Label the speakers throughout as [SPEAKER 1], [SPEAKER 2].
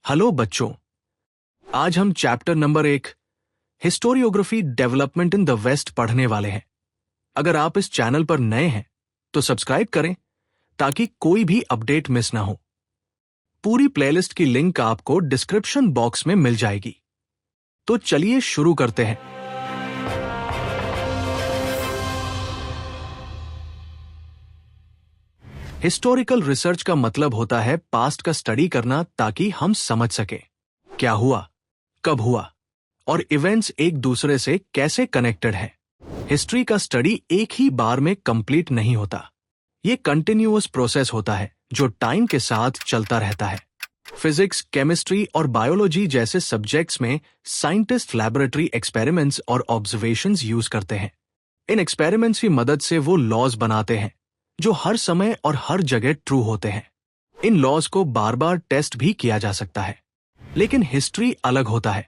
[SPEAKER 1] Hello बच्चों, आज हम chapter number 1 historiography development in the West पढ़ने वाले हैं। अगर आप इस चैनल पर नए हैं तो सब्सक्राइब करें ताकि कोई भी अपडेट मिस ना हो। पूरी प्लेलिस्ट की लिंक आपको डिस्क्रिप्शन बॉक्स में मिल जाएगी। तो चलिए शुरू करते हैं। हिस्टोरिकल रिसर्च का मतलब होता है पास्ट का स्टडी करना ताकि हम समझ सकें क्या हुआ, कब हुआ और इवेंट्स एक दूसरे से कैसे कनेक्टेड हैं। हिस्ट्री का स्टडी एक ही बार में कंप्लीट नहीं होता। ये कंटिन्यूअस प्रोसेस होता है जो टाइम के साथ चलता रहता है। फिजिक्स, केमिस्ट्री और बायोलॉजी जैसे सब्जेक्ट्स में साइंटिस्ट लैबोरेटरी एक्सपेरिमेंट्स और ऑब्जर्वेशंस यूज करते हैं। इन एक्सपेरिमेंट्स की मदद से वो लॉज बनाते हैं जो हर समय और हर जगह ट्रू होते हैं। इन लॉज को बार बार टेस्ट भी किया जा सकता है। लेकिन हिस्ट्री अलग होता है।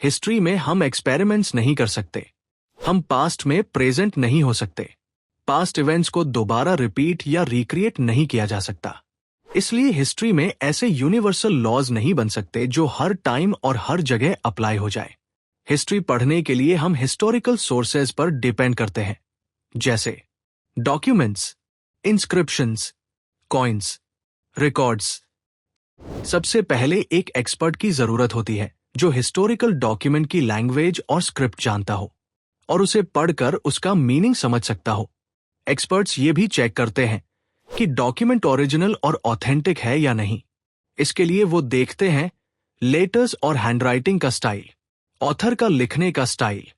[SPEAKER 1] हिस्ट्री में हम एक्सपेरिमेंट्स नहीं कर सकते। हम पास्ट में प्रेजेंट नहीं हो सकते। पास्ट इवेंट्स को दोबारा रिपीट या रिक्रिएट नहीं किया जा सकता। इसलिए हिस्ट्री में ऐसे यूनिवर्सल लॉज नहीं बन सकते जो हर टाइम और हर जगह अप्लाई हो जाए। हिस्ट्री पढ़ने के लिए हम हिस्टोरिकल सोर्सेज पर डिपेंड करते हैं, जैसे डॉक्यूमेंट्स, इंस्क्रिप्शंस, कॉइन्स, रिकॉर्ड्स। सबसे पहले एक एक्सपर्ट की जरूरत होती है जो हिस्टोरिकल डॉक्यूमेंट की लैंग्वेज और स्क्रिप्ट जानता हो और उसे पढ़कर उसका मीनिंग समझ सकता हो। एक्सपर्ट्स ये भी चेक करते हैं कि डॉक्यूमेंट ओरिजिनल और ऑथेंटिक है या नहीं। इसके लिए वो देखते हैं लेटर्स और हैंडराइटिंग का स्टाइल, ऑथर का लिखने का स्टाइल,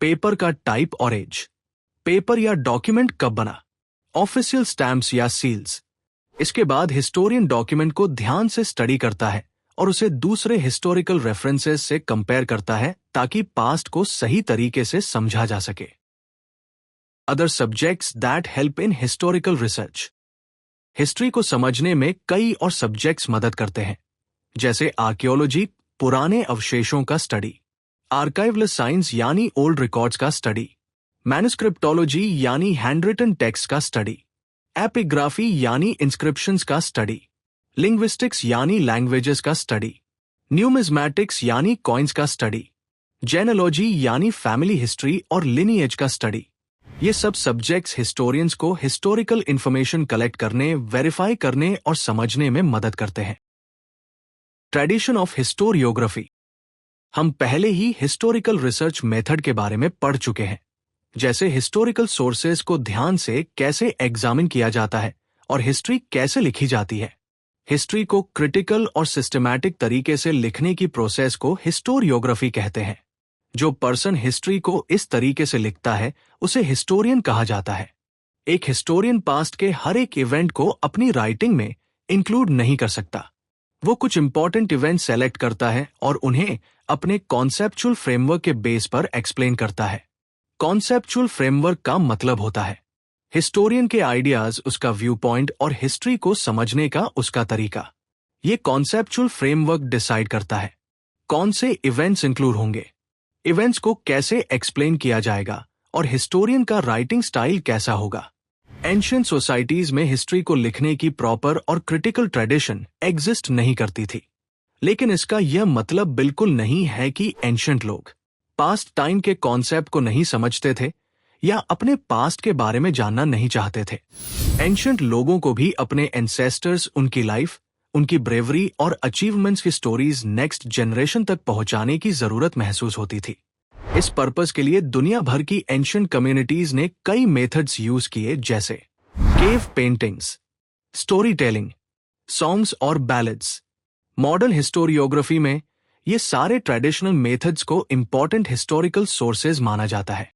[SPEAKER 1] पेपर का टाइप और एज, पेपर या डॉक्यूमेंट कब बना, ऑफिशियल स्टैम्प्स या सील्स। इसके बाद हिस्टोरियन डॉक्यूमेंट को ध्यान से स्टडी करता है और उसे दूसरे हिस्टोरिकल रेफरेंसेस से कंपेयर करता है ताकि पास्ट को सही तरीके से समझा जा सके। Other subjects that help in historical research. History को समझने में कई और सब्जेक्ट्स मदद करते हैं, जैसे आर्कियोलॉजी, पुराने अवशेषों का स्टडी, आर्काइवल साइंस यानी ओल्ड रिकॉर्ड्स का स्टडी, मैन्युस्क्रिप्टोलॉजी यानी हैंडरिटन टेक्स्ट का स्टडी, एपिग्राफी यानी इंस्क्रिप्शंस का स्टडी, लिंग्विस्टिक्स यानी लैंग्वेजेस का स्टडी, न्यूमिज्मैटिक्स यानी कॉइन्स का स्टडी, जेनेलॉजी यानी फैमिली हिस्ट्री और लिनिएज का स्टडी। ये सब सब्जेक्ट्स हिस्टोरियंस को हिस्टोरिकल इंफॉर्मेशन कलेक्ट करने, वेरीफाई करने और समझने में मदद करते हैं। Tradition of historiography. हम पहले ही हिस्टोरिकल रिसर्च मेथड के बारे में पढ़ चुके हैं, जैसे हिस्टोरिकल सोर्सेज को ध्यान से कैसे एग्जामिन किया जाता है और हिस्ट्री कैसे लिखी जाती है। हिस्ट्री को क्रिटिकल और सिस्टमैटिक तरीके से लिखने की प्रोसेस को हिस्टोरियोग्राफी कहते हैं। जो पर्सन हिस्ट्री को इस तरीके से लिखता है उसे हिस्टोरियन कहा जाता है। एक हिस्टोरियन पास्ट के हर एक इवेंट को अपनी राइटिंग में इंक्लूड नहीं कर सकता। वो कुछ इंपॉर्टेंट इवेंट सेलेक्ट करता है और उन्हें अपने कॉन्सेप्चुअल फ्रेमवर्क के बेस पर एक्सप्लेन करता है। कॉन्सेप्चुअल फ्रेमवर्क का मतलब होता है हिस्टोरियन के आइडियाज, उसका व्यू पॉइंट और हिस्ट्री को समझने का उसका तरीका। ये कॉन्सेप्चुअल फ्रेमवर्क डिसाइड करता है कौन से इवेंट्स इंक्लूड होंगे, इवेंट्स को कैसे एक्सप्लेन किया जाएगा और हिस्टोरियन का राइटिंग स्टाइल कैसा होगा। एंशिएंट सोसाइटीज में हिस्ट्री को लिखने की प्रॉपर और क्रिटिकल ट्रेडिशन एग्जिस्ट नहीं करती थी। लेकिन इसका यह मतलब बिल्कुल नहीं है कि एंशिएंट लोग पास्ट टाइम के कॉन्सेप्ट को नहीं समझते थे या अपने पास्ट के बारे में जानना नहीं चाहते थे। एंशिएंट लोगों को भी अपने एंसेस्टर्स, उनकी लाइफ, उनकी ब्रेवरी और अचीवमेंट्स की स्टोरीज नेक्स्ट जनरेशन तक पहुंचाने की जरूरत महसूस होती थी। इस पर्पस के लिए दुनिया भर की एंशिएंट कम्युनिटीज ने कई मेथड्स यूज किए, जैसे cave paintings, story telling, songs और बैलेड्स। मॉडर्न हिस्टोरियोग्राफी में ये सारे ट्रेडिशनल मेथड्स को इंपॉर्टेंट हिस्टोरिकल सोर्सेज माना जाता है।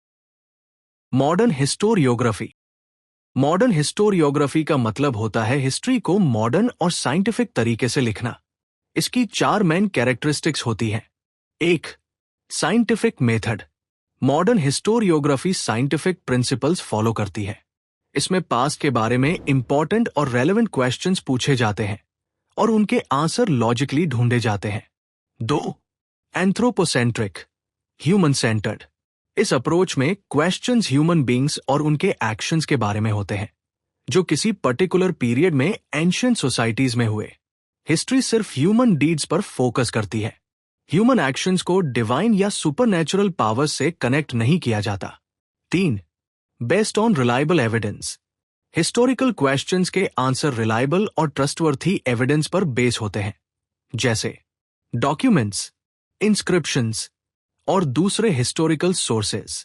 [SPEAKER 1] Modern historiography. मॉडर्न हिस्टोरियोग्राफी का मतलब होता है हिस्ट्री को मॉडर्न और साइंटिफिक तरीके से लिखना। इसकी 4 मेन कैरेक्टरिस्टिक्स होती हैं। 1. Scientific method. Modern historiography scientific principles follow करती है। इसमें पास्ट के बारे में इंपॉर्टेंट और रेलेवेंट क्वेश्चंस पूछे जाते हैं और उनके आंसर लॉजिकली ढूंढे जाते हैं। 2. Anthropocentric, human centred. इस अप्रोच में क्वेश्चंस ह्यूमन बीइंग्स और उनके एक्शंस के बारे में होते हैं जो किसी पर्टिकुलर पीरियड में एंशिएंट सोसाइटीज में हुए। हिस्ट्री सिर्फ ह्यूमन डीड्स पर फोकस करती है। ह्यूमन एक्शंस को डिवाइन या सुपरनैचुरल पावर्स से कनेक्ट नहीं किया जाता। 3. Based on reliable evidence. Historical questions के आंसर रिलायबल और ट्रस्टवर्थी एविडेंस पर बेस होते हैं, जैसे डॉक्यूमेंट्स, इंस्क्रिप्शंस और दूसरे हिस्टोरिकल सोर्सेज।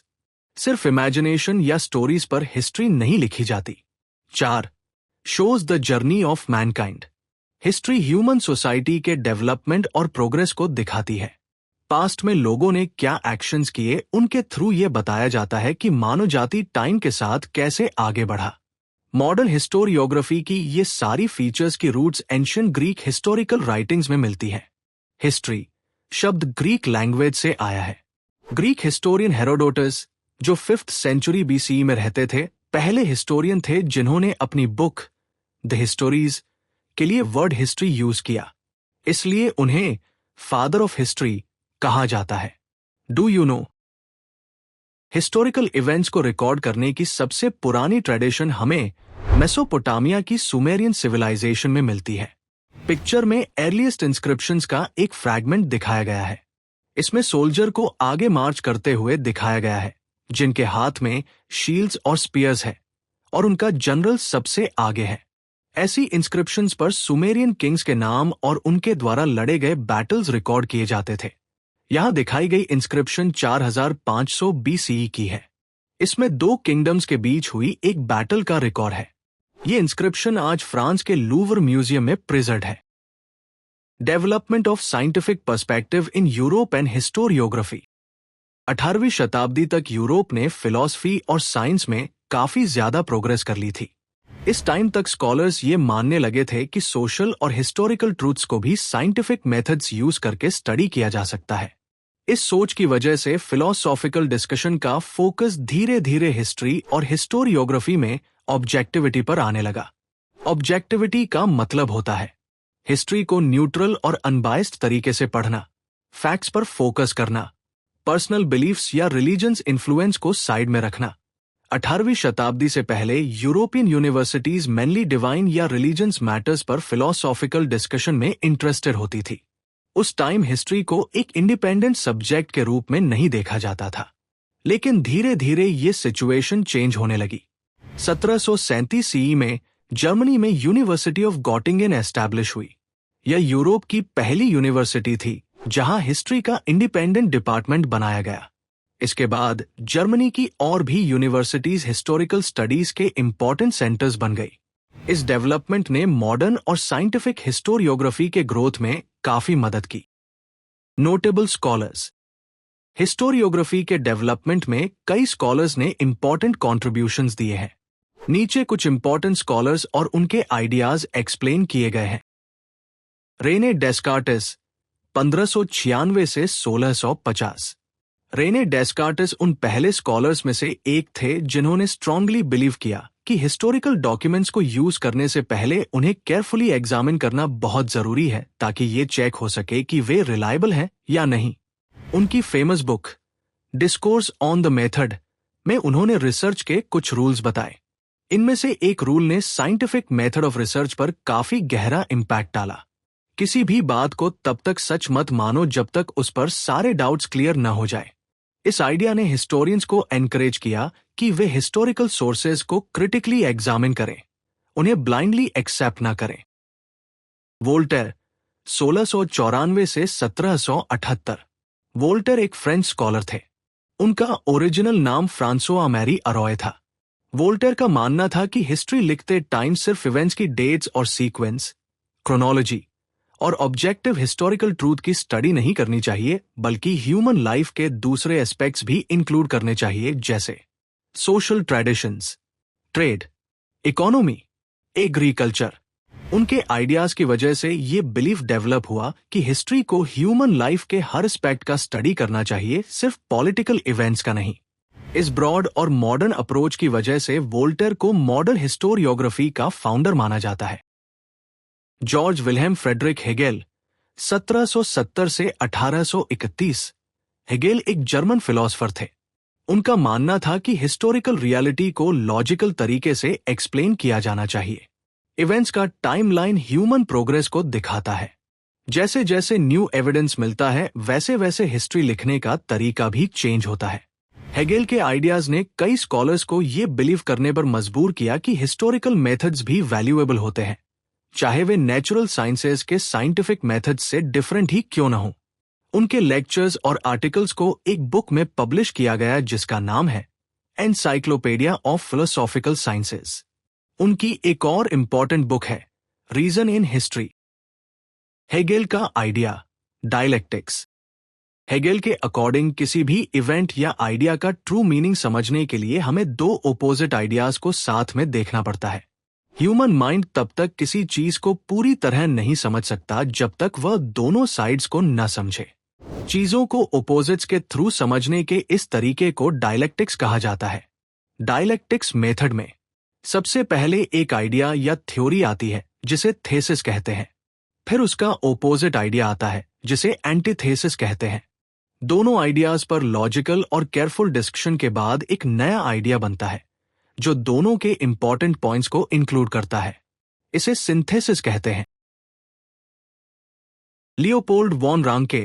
[SPEAKER 1] सिर्फ इमेजिनेशन या स्टोरीज पर हिस्ट्री नहीं लिखी जाती। 4. Shows the journey of Mankind. History human society के डेवलपमेंट और प्रोग्रेस को दिखाती है। पास्ट में लोगों ने क्या एक्शंस किए, उनके थ्रू ये बताया जाता है कि मानव जाति टाइम के साथ कैसे आगे बढ़ा। मॉडर्न हिस्टोरियोग्राफी की ये सारी फीचर्स की roots ancient Greek historical writings में मिलती है। हिस्ट्री शब्द ग्रीक लैंग्वेज से आया है। ग्रीक हिस्टोरियन हेरोडोटस, जो 5th सेंचुरी BCE में रहते थे, पहले हिस्टोरियन थे जिन्होंने अपनी बुक द हिस्टोरीज के लिए वर्ड हिस्ट्री यूज किया। इसलिए उन्हें फादर ऑफ हिस्ट्री कहा जाता है। Do you know? Historical events को रिकॉर्ड करने की सबसे पुरानी ट्रेडिशन हमें मेसोपोटामिया की सुमेरियन सिविलाइजेशन में मिलती है। पिक्चर में अर्लीस्ट इंस्क्रिप्शंस का एक फ्रैगमेंट दिखाया गया है। इसमें सोल्जर को आगे मार्च करते हुए दिखाया गया है, जिनके हाथ में शील्ड्स और स्पीयर्स है, और उनका जनरल सबसे आगे है। ऐसी इंस्क्रिप्शंस पर सुमेरियन किंग्स के नाम और उनके द्वारा लड़े गए बैटल्स रिकॉर्ड किए जाते थे। यहां दिखाई गई इंस्क्रिप्शन 4500 BCE की है। इसमें 2 किंगडम्स के बीच हुई एक बैटल का रिकॉर्ड है। ये इंस्क्रिप्शन आज फ्रांस के लूवर म्यूजियम में प्रिजर्व्ड है। Development of scientific perspective in Europe and historiography. 18वीं शताब्दी तक यूरोप ने फिलॉसफी और साइंस में काफी ज्यादा प्रोग्रेस कर ली थी। इस टाइम तक स्कॉलर्स ये मानने लगे थे कि सोशल और हिस्टोरिकल ट्रूथ्स को भी साइंटिफिक मेथड्स यूज करके स्टडी किया जा सकता है। इस सोच की वजह से फिलोसॉफिकल डिस्कशन का फोकस धीरे धीरे हिस्ट्री और हिस्टोरियोग्राफी में ऑब्जेक्टिविटी पर आने लगा। ऑब्जेक्टिविटी का मतलब होता है हिस्ट्री को न्यूट्रल और अनबायस्ड तरीके से पढ़ना, फैक्ट्स पर फोकस करना, पर्सनल बिलीफ्स या रिलीजन्स इन्फ्लुएंस को साइड में रखना। 18वीं शताब्दी से पहले यूरोपियन यूनिवर्सिटीज मेनली डिवाइन या रिलीजन्स मैटर्स पर फिलोसॉफिकल डिस्कशन में इंटरेस्टेड होती थी। उस टाइम हिस्ट्री को एक इंडिपेंडेंट सब्जेक्ट के रूप में नहीं देखा जाता था, लेकिन धीरे धीरे ये सिचुएशन चेंज होने लगी। 1737 CE में जर्मनी में यूनिवर्सिटी ऑफ गॉटिंगेन एस्टैब्लिश हुई। यह यूरोप की पहली यूनिवर्सिटी थी जहां हिस्ट्री का इंडिपेंडेंट डिपार्टमेंट बनाया गया। इसके बाद जर्मनी की और भी यूनिवर्सिटीज हिस्टोरिकल स्टडीज के इंपॉर्टेंट सेंटर्स बन गई। इस डेवलपमेंट ने मॉडर्न और साइंटिफिक हिस्टोरियोग्राफी के ग्रोथ में काफी मदद की। Notable scholars. हिस्टोरियोग्राफी के डेवलपमेंट में कई स्कॉलर्स ने इंपॉर्टेंट कॉन्ट्रीब्यूशंस दिए हैं। नीचे कुछ इंपॉर्टेंट स्कॉलर्स और उनके आइडियाज एक्सप्लेन किए गए हैं। रेने डेस्कार्टिस 1596 से 1650। रेने डेस्कार्टिस उन पहले स्कॉलर्स में से एक थे जिन्होंने स्ट्रांगली बिलीव किया कि हिस्टोरिकल डॉक्यूमेंट्स को यूज करने से पहले उन्हें केयरफुली एग्जामिन करना बहुत जरूरी है, ताकि ये चेक हो सके कि वे रिलायबल हैं या नहीं। उनकी famous book discourse on the method में उन्होंने रिसर्च के कुछ रूल्स बताए। इनमें से एक रूल ने साइंटिफिक मेथड ऑफ रिसर्च पर काफी गहरा इंपैक्ट डाला। किसी भी बात को तब तक सच मत मानो जब तक उस पर सारे डाउट्स क्लियर न हो जाए। इस आइडिया ने हिस्टोरियंस को एनकरेज किया कि वे हिस्टोरिकल सोर्सेज को क्रिटिकली एग्जामिन करें, उन्हें ब्लाइंडली एक्सेप्ट ना करें। वोल्टेयर 1694 से 1778। वोल्टेयर एक फ्रेंच स्कॉलर थे। उनका ओरिजिनल नाम फ्रांसोआ मैरी अरॉय था। वोल्टेयर का मानना था कि हिस्ट्री लिखते टाइम सिर्फ इवेंट्स की डेट्स और सीक्वेंस, क्रोनोलॉजी और ऑब्जेक्टिव हिस्टोरिकल ट्रूथ की स्टडी नहीं करनी चाहिए, बल्कि ह्यूमन लाइफ के दूसरे एस्पेक्ट्स भी इंक्लूड करने चाहिए, जैसे social traditions, trade, economy, agriculture. उनके आइडियाज की वजह से ये बिलीफ डेवलप हुआ कि हिस्ट्री को ह्यूमन लाइफ के हर एस्पेक्ट का स्टडी करना चाहिए, सिर्फ पॉलिटिकल इवेंट्स का नहीं। इस ब्रॉड और मॉडर्न अप्रोच की वजह से वोल्टेयर को मॉडर्न हिस्टोरियोग्राफी का फाउंडर माना जाता है। जॉर्ज विल्हेम फ्रेडरिक हेगेल 1770 से 1831। हेगेल एक जर्मन फिलोसोफर थे। उनका मानना था कि हिस्टोरिकल रियलिटी को लॉजिकल तरीके से एक्सप्लेन किया जाना चाहिए। इवेंट्स का टाइमलाइन ह्यूमन प्रोग्रेस को दिखाता है। जैसे जैसे न्यू एविडेंस मिलता है वैसे वैसे हिस्ट्री लिखने का तरीका भी चेंज होता है। हेगेल के आइडियाज ने कई स्कॉलर्स को ये बिलीव करने पर मजबूर किया कि हिस्टोरिकल मेथड्स भी वैल्यूएबल होते हैं, चाहे वे नेचुरल साइंसेज के साइंटिफिक मेथड्स से डिफरेंट ही क्यों न हो। उनके लेक्चर्स और आर्टिकल्स को एक बुक में पब्लिश किया गया जिसका नाम है एनसाइक्लोपीडिया ऑफ फिलोसॉफिकल साइंसेज। उनकी एक और इंपॉर्टेंट बुक है रीजन इन हिस्ट्री। हेगेल का आइडिया डायलेक्टिक्स। हेगेल के अकॉर्डिंग किसी भी इवेंट या आइडिया का ट्रू मीनिंग समझने के लिए हमें दो ओपोजिट आइडियाज को साथ में देखना पड़ता है। ह्यूमन माइंड तब तक किसी चीज को पूरी तरह नहीं समझ सकता जब तक वह दोनों साइड्स को न समझे। चीजों को ओपोजिट्स के थ्रू समझने के इस तरीके को डायलेक्टिक्स कहा जाता है। डायलेक्टिक्स मेथड में सबसे पहले एक आइडिया या थ्योरी आती है जिसे थेसिस कहते हैं, फिर उसका ओपोजिट आइडिया आता है जिसे एंटीथेसिस कहते हैं। दोनों आइडियाज पर लॉजिकल और केयरफुल डिस्कशन के बाद एक नया आइडिया बनता है जो दोनों के इंपॉर्टेंट पॉइंट्स को इंक्लूड करता है। इसे सिंथेसिस कहते हैं। लियोपोल्ड वॉन रांके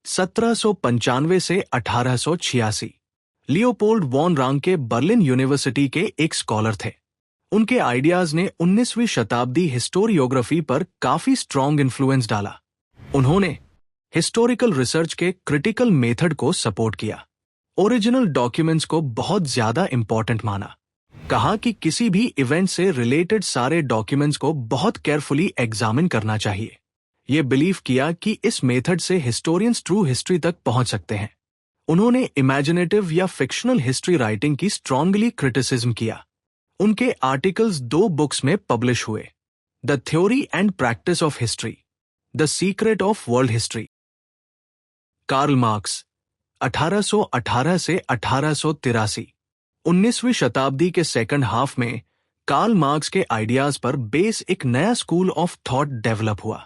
[SPEAKER 1] 1795 से 1886। लियोपोल्ड वॉन रांके बर्लिन यूनिवर्सिटी के एक स्कॉलर थे। उनके आइडियाज ने 19वीं शताब्दी हिस्टोरियोग्राफी पर काफी स्ट्रॉन्ग इन्फ्लुएंस डाला। उन्होंने हिस्टोरिकल रिसर्च के क्रिटिकल मेथड को सपोर्ट किया, ओरिजिनल डॉक्यूमेंट्स को बहुत ज्यादा इंपॉर्टेंट माना, कहा कि किसी भी इवेंट से रिलेटेड सारे डॉक्यूमेंट्स को बहुत केयरफुली एग्जामिन करना चाहिए। ये बिलीव किया कि इस मेथड से हिस्टोरियंस ट्रू हिस्ट्री तक पहुंच सकते हैं। उन्होंने इमेजिनेटिव या फिक्शनल हिस्ट्री राइटिंग की स्ट्रांगली क्रिटिसिज्म किया। उनके आर्टिकल्स दो बुक्स में पब्लिश हुए, the theory and practice of history, the secret of world history. Karl Marx 1818 से 1883। 19वीं शताब्दी के सेकंड हाफ में कार्ल मार्क्स के आइडियाज पर बेस एक नया स्कूल ऑफ थॉट डेवलप हुआ।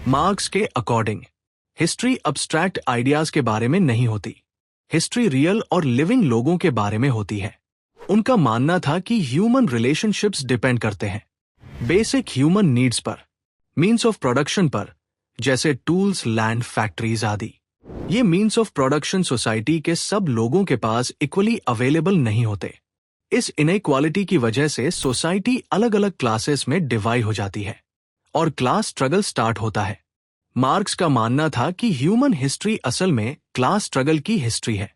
[SPEAKER 1] मार्क्स के अकॉर्डिंग हिस्ट्री अब्स्ट्रैक्ट आइडियाज के बारे में नहीं होती, हिस्ट्री रियल और लिविंग लोगों के बारे में होती है। उनका मानना था कि ह्यूमन रिलेशनशिप्स डिपेंड करते हैं बेसिक ह्यूमन नीड्स पर, मीन्स ऑफ प्रोडक्शन पर, जैसे टूल्स, लैंड, फैक्ट्रीज आदि। ये मीन्स ऑफ प्रोडक्शन सोसाइटी के सब लोगों के पास इक्वली अवेलेबल नहीं होते। इस इनइक्वालिटी की वजह से सोसाइटी अलग अलग क्लासेस में डिवाइड हो जाती है और क्लास स्ट्रगल स्टार्ट होता है। मार्क्स का मानना था कि ह्यूमन हिस्ट्री असल में क्लास स्ट्रगल की हिस्ट्री है।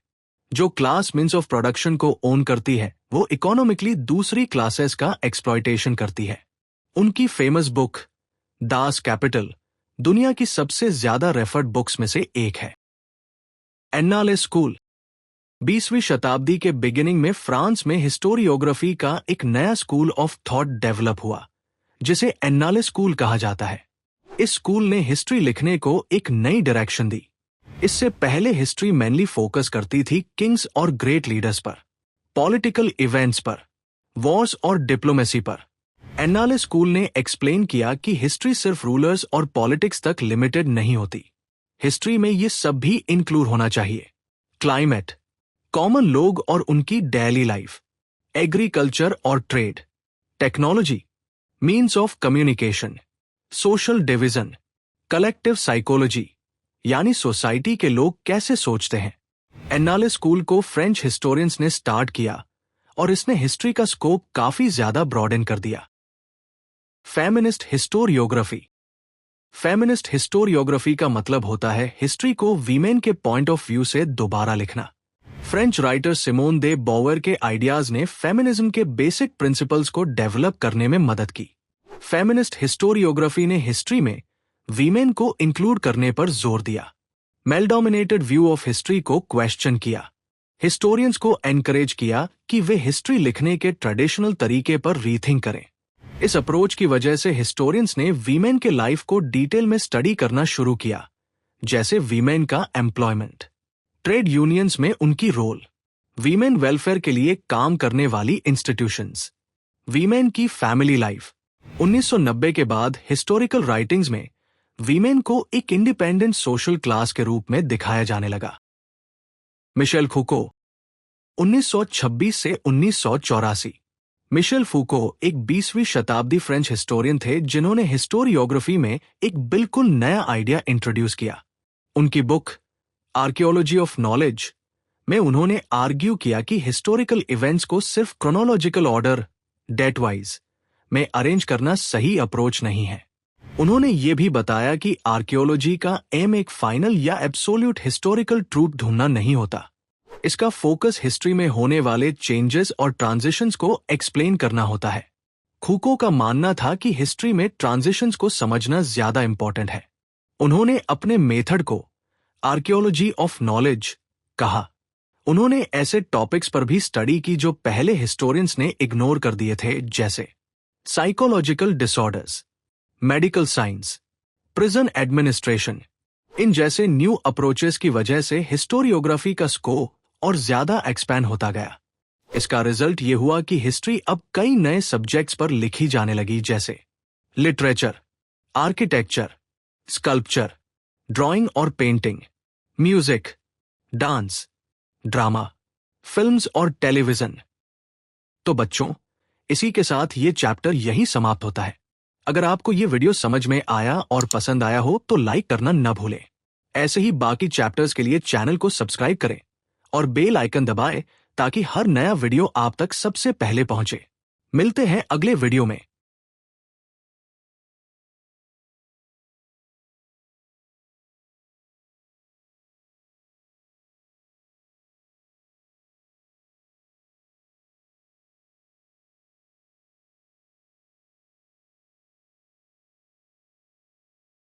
[SPEAKER 1] जो क्लास मीन्स ऑफ प्रोडक्शन को ओन करती है वो इकोनॉमिकली दूसरी क्लासेस का एक्सप्लॉयटेशन करती है। उनकी फेमस बुक दास कैपिटल दुनिया की सबसे ज्यादा रेफर्ड बुक्स में से एक है। एन्नाले स्कूल 20वीं शताब्दी के बिगिनिंग में फ्रांस में हिस्टोरियोग्राफी का एक नया स्कूल ऑफ थॉट डेवलप हुआ जिसे एन्नाले स्कूल कहा जाता है। इस स्कूल ने हिस्ट्री लिखने को एक नई डायरेक्शन दी। इससे पहले हिस्ट्री मेनली फोकस करती थी किंग्स और ग्रेट लीडर्स पर, पॉलिटिकल इवेंट्स पर, वॉर्स और डिप्लोमेसी पर। एन्नाले स्कूल ने एक्सप्लेन किया कि हिस्ट्री सिर्फ रूलर्स और पॉलिटिक्स तक लिमिटेड नहीं होती, हिस्ट्री में ये सब भी इंक्लूड होना चाहिए। क्लाइमेट, कॉमन लोग और उनकी डेली लाइफ, एग्रीकल्चर और trade, technology, means of communication, social division, collective psychology, यानी सोसाइटी के लोग कैसे सोचते हैं। एन्नाले स्कूल को फ्रेंच हिस्टोरियंस ने स्टार्ट किया और इसने हिस्ट्री का स्कोप काफी ज्यादा ब्रॉडेन कर दिया। Feminist historiography. फेमिनिस्ट हिस्टोरियोग्राफी का मतलब होता है हिस्ट्री को वीमेन के पॉइंट ऑफ व्यू से दोबारा लिखना। फ्रेंच राइटर सिमोन दे बोवेर के आइडियाज ने फेमिनिज्म के बेसिक प्रिंसिपल्स को डेवलप करने में मदद की। फेमिनिस्ट हिस्टोरियोग्राफी ने हिस्ट्री में वीमेन को इंक्लूड करने पर जोर दिया, male dominated view of history को क्वेश्चन किया, हिस्टोरियंस को एनकरेज किया कि वे हिस्ट्री लिखने के ट्रेडिशनल तरीके पर रीथिंक करें। इस अप्रोच की वजह से हिस्टोरियंस ने वीमेन के लाइफ को डिटेल में स्टडी करना शुरू किया, जैसे वीमेन का एम्प्लॉयमेंट, ट्रेड यूनियंस में उनकी रोल, वीमेन वेलफेयर के लिए काम करने वाली इंस्टीट्यूशंस, वीमेन की फैमिली लाइफ। 1990 के बाद हिस्टोरिकल राइटिंग्स में वीमेन को एक इंडिपेंडेंट सोशल क्लास के रूप में दिखाया जाने लगा। मिशेल फुको 1926 से 1984। मिशेल फूको एक 20वीं शताब्दी फ्रेंच हिस्टोरियन थे जिन्होंने हिस्टोरियोग्राफी में एक बिल्कुल नया आइडिया इंट्रोड्यूस किया। उनकी बुक आर्कियोलॉजी ऑफ नॉलेज में उन्होंने आर्ग्यू किया कि हिस्टोरिकल इवेंट्स को सिर्फ क्रोनोलॉजिकल ऑर्डर डेट वाइज में अरेंज करना सही अप्रोच नहीं है। उन्होंने ये भी बताया कि आर्कियोलॉजी का एम एक फाइनल या एब्सोल्यूट हिस्टोरिकल ट्रूथ ढूंढना नहीं होता। इसका फोकस हिस्ट्री में होने वाले चेंजेस और ट्रांजिशंस को एक्सप्लेन करना होता है। फूको का मानना था कि हिस्ट्री में ट्रांजिशंस को समझना ज्यादा इंपॉर्टेंट है। उन्होंने अपने मेथड को आर्कियोलॉजी ऑफ नॉलेज कहा। उन्होंने ऐसे टॉपिक्स पर भी स्टडी की जो पहले हिस्टोरियंस ने इग्नोर कर दिए थे, जैसे psychological disorders, medical science, prison administration. इन जैसे न्यू अप्रोचेस की वजह से हिस्टोरियोग्राफी का स्कोप और ज्यादा एक्सपैंड होता गया। इसका रिजल्ट ये हुआ कि हिस्ट्री अब कई नए सब्जेक्ट्स पर लिखी जाने लगी, जैसे लिटरेचर, आर्किटेक्चर, स्कल्पचर, ड्राइंग और painting, music, dance, drama, films और टेलीविजन। तो बच्चों, इसी के साथ ये चैप्टर यहीं समाप्त होता है। अगर आपको ये वीडियो समझ में आया और पसंद आया हो तो लाइक करना न भूलें। ऐसे ही बाकी चैप्टर्स के लिए चैनल को सब्सक्राइब करें और बेल आइकन दबाएं ताकि हर नया वीडियो आप तक सबसे पहले पहुंचे। मिलते हैं अगले वीडियो में।